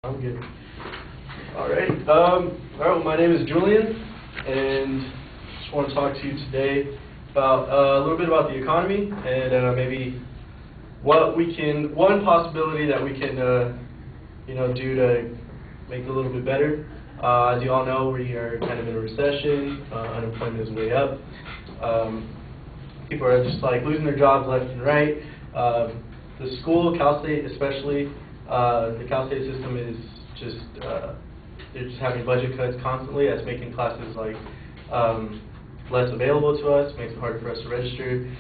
I'm good. All right. Well, my name is Julian, and just want to talk to you today about a little bit about the economy and maybe what we can, one possibility that we can, do to make it a little bit better. As you all know, we are kind of in a recession. Unemployment is way up. People are just like losing their jobs left and right. The school, Cal State especially, the Cal State system is just, they're just having budget cuts constantly. That's making classes like less available to us, makes it harder for us to register,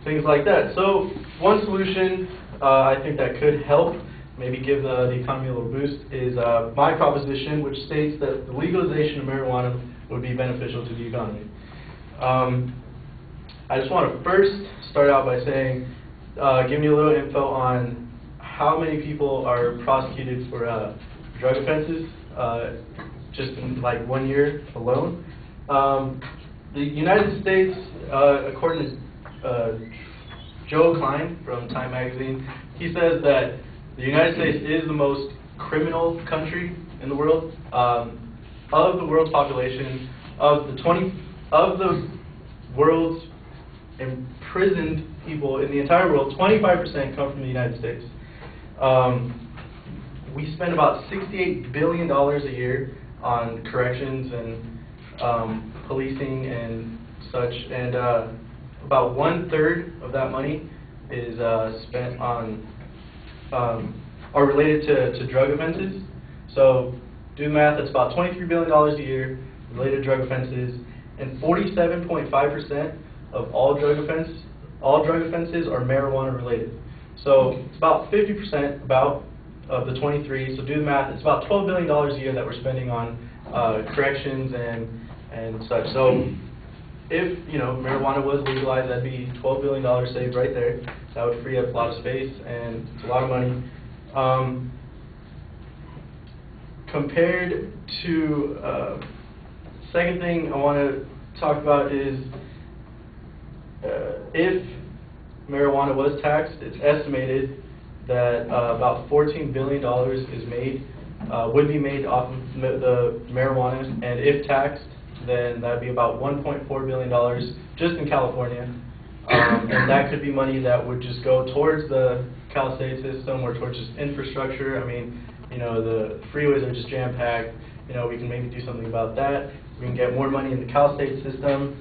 things like that. So one solution I think that could help, maybe give the economy a little boost, is my proposition, which states that the legalization of marijuana would be beneficial to the economy. I just want to first start out by saying, giving you a little info on how many people are prosecuted for drug offenses just in like 1 year alone. The United States, according to Joe Klein from Time Magazine, he says that the United States is the most criminal country in the world. Of the world's population, of the world's imprisoned people in the entire world, 25% come from the United States. We spend about $68 billion a year on corrections and policing and such, and about 1/3 of that money is spent on are related to drug offenses. So do the math, that's about $23 billion a year related to drug offenses, and 47.5% of all drug offenses are marijuana related. So it's about 50% of the 23. So do the math, it's about $12 billion a year that we're spending on corrections and such. So if marijuana was legalized, that'd be $12 billion saved right there. That would free up a lot of space, and it's a lot of money. Compared to second thing I want to talk about is if marijuana was taxed, it's estimated that about $14 billion would be made off of the marijuana, and if taxed, then that'd be about $1.4 billion just in California, and that could be money that would just go towards the Cal State system or towards just infrastructure. I mean, the freeways are just jam-packed. We can maybe do something about that. We can get more money in the Cal State system.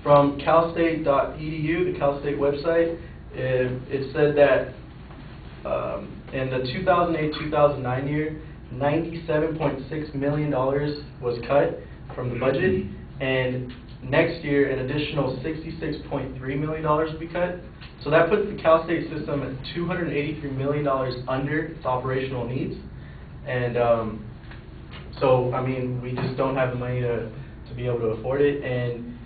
From calstate.edu, the Cal State website, it said that in the 2008-2009 year, $97.6 million was cut from the budget, and next year an additional $66.3 million will be cut. So that puts the Cal State system at $283 million under its operational needs, and so I mean, we just don't have the money to be able to afford it. And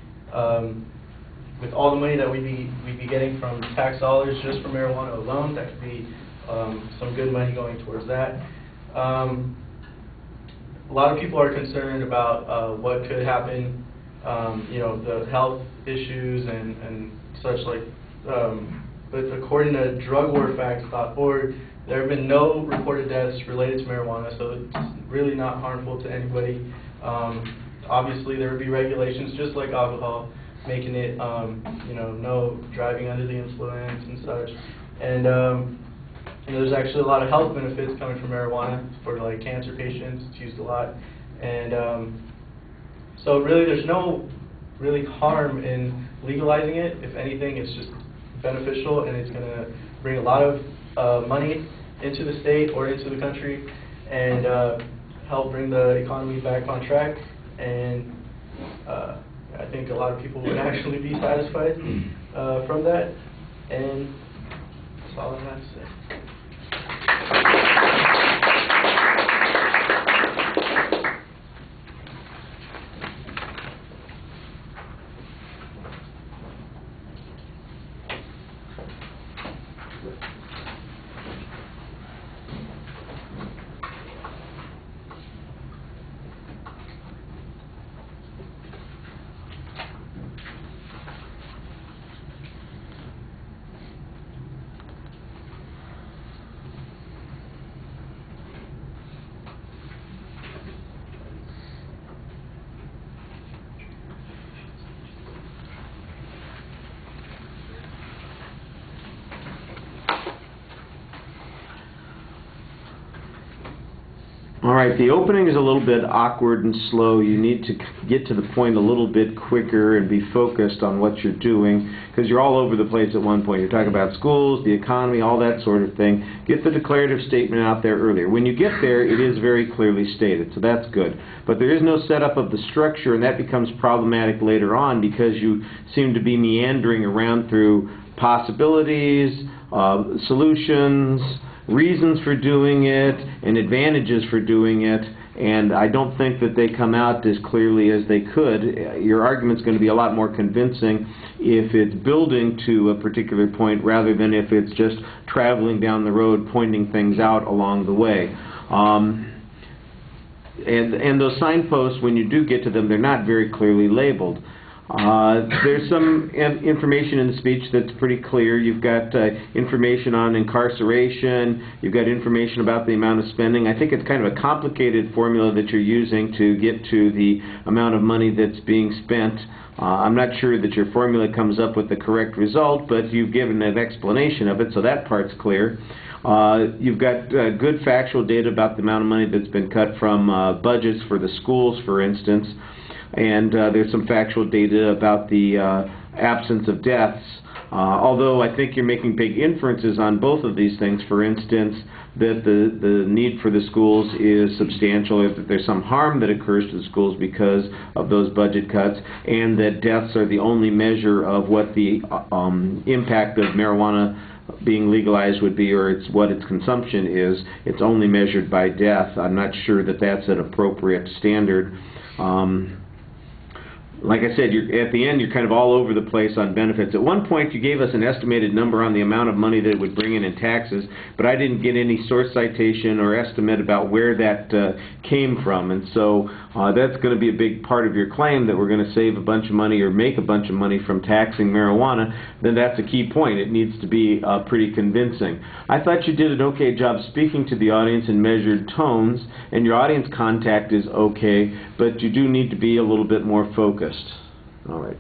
with all the money that we'd be getting from tax dollars just for marijuana alone, that could be some good money going towards that. A lot of people are concerned about what could happen, the health issues and such like. But according to drugwarfacts.org, there have been no reported deaths related to marijuana, so it's really not harmful to anybody. Obviously, there would be regulations just like alcohol, making it, no driving under the influence and such. And there's actually a lot of health benefits coming from marijuana for like cancer patients. It's used a lot, and so really, there's no really harm in legalizing it. If anything, it's just beneficial, and it's going to bring a lot of money into the state or into the country, and help bring the economy back on track. And I think a lot of people would actually be satisfied from that. And that's all I have to say. All right, the opening is a little bit awkward and slow. You need to get to the point a little bit quicker and be focused on what you're doing, because you're all over the place at one point. You're talking about schools, the economy, all that sort of thing. Get the declarative statement out there earlier. When you get there, it is very clearly stated, so that's good. But there is no setup of the structure, and that becomes problematic later on because you seem to be meandering around through possibilities, solutions, reasons for doing it, and advantages for doing it, and I don't think that they come out as clearly as they could. Your argument's going to be a lot more convincing if it's building to a particular point rather than if it's just traveling down the road pointing things out along the way. And those signposts, when you do get to them, they're not very clearly labeled. There's some information in the speech that's pretty clear. You've got information on incarceration. You've got information about the amount of spending. I think it's kind of a complicated formula that you're using to get to the amount of money that's being spent. I'm not sure that your formula comes up with the correct result, but you've given an explanation of it, so that part's clear. You've got good factual data about the amount of money that's been cut from budgets for the schools, for instance. And there's some factual data about the absence of deaths, although I think you're making big inferences on both of these things. For instance, that the need for the schools is substantial, if that there's some harm that occurs to the schools because of those budget cuts, and that deaths are the only measure of what the impact of marijuana being legalized would be, or what its consumption is. It's only measured by death. I'm not sure that that's an appropriate standard. Like I said, at the end, you're kind of all over the place on benefits. At one point, you gave us an estimated number on the amount of money that it would bring in taxes, but I didn't get any source citation or estimate about where that came from. And so that's going to be a big part of your claim, that we're going to save a bunch of money or make a bunch of money from taxing marijuana. Then that's a key point. It needs to be pretty convincing. I thought you did an okay job speaking to the audience in measured tones, and your audience contact is okay, but you do need to be a little bit more focused. All right.